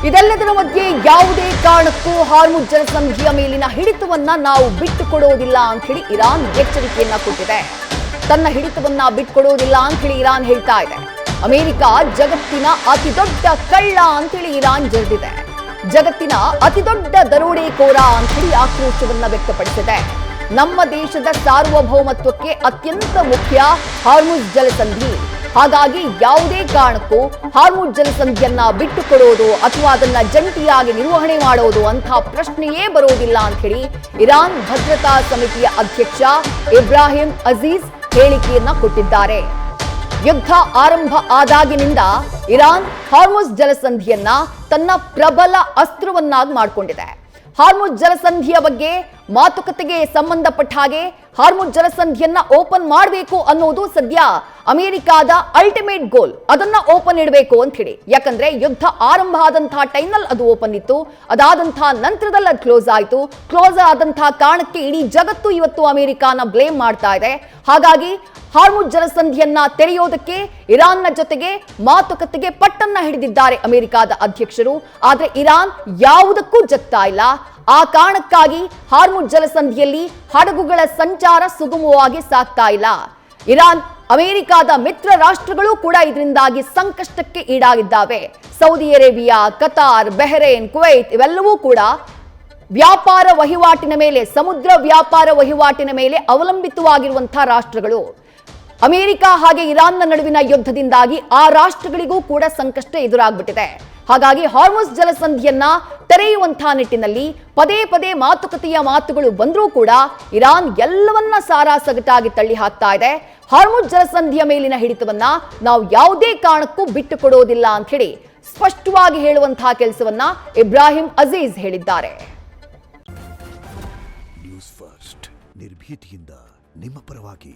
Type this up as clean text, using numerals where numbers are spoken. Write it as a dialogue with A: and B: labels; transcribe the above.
A: ಇದೆಲ್ಲದರ ಮಧ್ಯೆ ಯಾವುದೇ ಕಾರಣಕ್ಕೂ ಹಾರ್ಮುಜ್ ಜಲಸಂಧಿಯ ಮೇಲಿನ ಹಿಡಿತವನ್ನ ನಾವು ಬಿಟ್ಟುಕೊಡೋದಿಲ್ಲ ಅಂತ ಹೇಳಿ ಇರಾನ್ ಎಚ್ಚರಿಕೆಯನ್ನ ಕೊಟ್ಟಿದೆ. ತನ್ನ ಹಿಡಿತವನ್ನ ಬಿಟ್ಟುಕೊಡೋದಿಲ್ಲ ಅಂತ ಹೇಳಿ ಇರಾನ್ ಹೇಳ್ತಾ ಇದೆ. ಅಮೆರಿಕ ಜಗತ್ತಿನ ಅತಿ ದೊಡ್ಡ ಕಳ್ಳ ಅಂತ ಹೇಳಿ ಇರಾನ್ ಜರಿದಿದೆ. ಜಗತ್ತಿನ ಅತಿ ದೊಡ್ಡ ದರೋಡೆಕೋರ ಅಂತ ಹೇಳಿ ಆಕ್ರೋಶವನ್ನ ವ್ಯಕ್ತಪಡಿಸಿದೆ. ನಮ್ಮ ದೇಶದ ಸಾರ್ವಭೌಮತ್ವಕ್ಕೆ ಅತ್ಯಂತ ಮುಖ್ಯ ಹಾರ್ಮುಜ್ ಜಲಸಂಧಿ. ಹಾಗಾಗಿ ಯಾವುದೇ ಕಾರಣಕ್ಕೂ ಹಾರ್ಮುಜ್ ಜಲಸಂಧಿಯನ್ನ ಬಿಟ್ಟುಕೊಡೋದು ಅಥವಾ ಅದನ್ನ ಜಂಟಿಯಾಗಿ ನಿರ್ವಹಣೆ ಮಾಡೋದು ಅಂತ ಪ್ರಶ್ನೆಯೇ ಬರೋದಿಲ್ಲ ಅಂತ ಹೇಳಿ ಇರಾನ್ ಭದ್ರತಾ ಸಮಿತಿಯ ಅಧ್ಯಕ್ಷ ಇಬ್ರಾಹಿಂ ಅಜೀಜ್ ಹೇಳಿಕೆಯನ್ನ ಕೊಟ್ಟಿದ್ದಾರೆ. ಯುದ್ಧ ಆರಂಭ ಆದಾಗಿನಿಂದ ಇರಾನ್ ಹಾರ್ಮುಜ್ ಜಲಸಂಧಿಯನ್ನ ತನ್ನ ಪ್ರಬಲ ಅಸ್ತ್ರವನ್ನಾಗಿ ಮಾಡಿಕೊಂಡಿದೆ. ಹಾರ್ಮುಜ್ ಜಲಸಂಧಿಯ ಬಗ್ಗೆ ಮಾತುಕತೆಗೆ ಸಂಬಂಧಪಟ್ಟ ಹಾಗೆ ಹಾರ್ಮುಜ್ ಜಲಸಂಧಿಯನ್ನ ಓಪನ್ ಮಾಡಬೇಕು ಅನ್ನೋದು ಸದ್ಯ ಅಮೆರಿಕಾದ ಅಲ್ಟಿಮೇಟ್ ಗೋಲ್. ಅದನ್ನ ಓಪನ್ ಇಡಬೇಕು ಅಂತ ಹೇಳಿ, ಯಾಕಂದ್ರೆ ಯುದ್ಧ ಆರಂಭ ಆದಂತಹ ಟೈಮ್ನಲ್ಲಿ ಅದು ಓಪನ್ ಇತ್ತು, ಅದಾದಂತಹ ನಂತರದಲ್ಲಿ ಅದು ಕ್ಲೋಸ್ ಆಯಿತು. ಕ್ಲೋಸ್ ಆದಂತಹ ಕಾರಣಕ್ಕೆ ಇಡೀ ಜಗತ್ತು ಇವತ್ತು ಅಮೆರಿಕಾನ ಬ್ಲೇಮ್ ಮಾಡ್ತಾ ಇದೆ. ಹಾಗಾಗಿ ಹಾರ್ಮುಜ್ ಜಲಸಂಧಿಯನ್ನ ತೆರೆಯೋದಕ್ಕೆ ಇರಾನ್ನ ಜೊತೆಗೆ ಮಾತುಕತೆಗೆ ಪಟ್ಟನ್ನ ಹಿಡಿದಿದ್ದಾರೆ ಅಮೆರಿಕಾದ ಅಧ್ಯಕ್ಷರು. ಆದ್ರೆ ಇರಾನ್ ಯಾವುದಕ್ಕೂ ಜಗ್ತಾ ಇಲ್ಲ. ಆ ಕಾರಣಕ್ಕಾಗಿ ಹಾರ್ಮುಜ್ ಜಲಸಂಧಿಯಲ್ಲಿ ಹಡಗುಗಳ ಸಂಚಾರ ಸುಗಮವಾಗಿ ಸಾಗ್ತಾ ಇಲ್ಲ. ಇರಾನ್ ಅಮೆರಿಕಾದ ಮಿತ್ರ ರಾಷ್ಟ್ರಗಳು ಕೂಡ ಇದರಿಂದಾಗಿ ಸಂಕಷ್ಟಕ್ಕೆ ಈಡಾಗಿದ್ದಾವೆ. Saudi Arabia, Qatar, Bahrain, Kuwait ಇವೆಲ್ಲವೂ ಕೂಡ ವ್ಯಾಪಾರ ವಹಿವಾಟಿನ ಮೇಲೆ, ಸಮುದ್ರ ವ್ಯಾಪಾರ ವಹಿವಾಟಿನ ಮೇಲೆ ಅವಲಂಬಿತವಾಗಿರುವಂತಹ ರಾಷ್ಟ್ರಗಳು. ಅಮೆರಿಕ ಹಾಗೆ ಇರಾನ್ನ ನಡುವಿನ ಯುದ್ಧದಿಂದಾಗಿ ಆ ರಾಷ್ಟ್ರಗಳಿಗೂ ಕೂಡ ಸಂಕಷ್ಟ ಎದುರಾಗ್ಬಿಟ್ಟಿದೆ. ಹಾಗಾಗಿ ಹಾರ್ಮುಜ್ ಜಲಸಂಧಿಯನ್ನ ತೆರೆಯುವಂತಹ ನಿಟ್ಟಿನಲ್ಲಿ ಪದೇ ಪದೇ ಮಾತುಕತೆಯ ಮಾತುಗಳು ಬಂದರೂ ಕೂಡ ಇರಾನ್ ಎಲ್ಲವನ್ನ ಸಾರಾಸಗಟಾಗಿ ತಳ್ಳಿ ಹಾಕ್ತಾ ಇದೆ. ಹಾರ್ಮುಜ್ ಜಲಸಂಧಿಯ ಮೇಲಿನ ಹಿಡಿತವನ್ನ ನಾವು ಯಾವುದೇ ಕಾರಣಕ್ಕೂ ಬಿಟ್ಟುಕೊಡೋದಿಲ್ಲ ಅಂತ ಹೇಳಿ ಸ್ಪಷ್ಟವಾಗಿ ಹೇಳುವಂತಹ ಕೆಲಸವನ್ನ ಇಬ್ರಾಹಿಂ ಅಜೀಜ್ ಹೇಳಿದ್ದಾರೆ.
B: ನ್ಯೂಸ್ ಫಸ್ಟ್ ನಿರ್ಭೀತಿಯಿಂದ ನಿಮ್ಮ ಪರವಾಗಿ.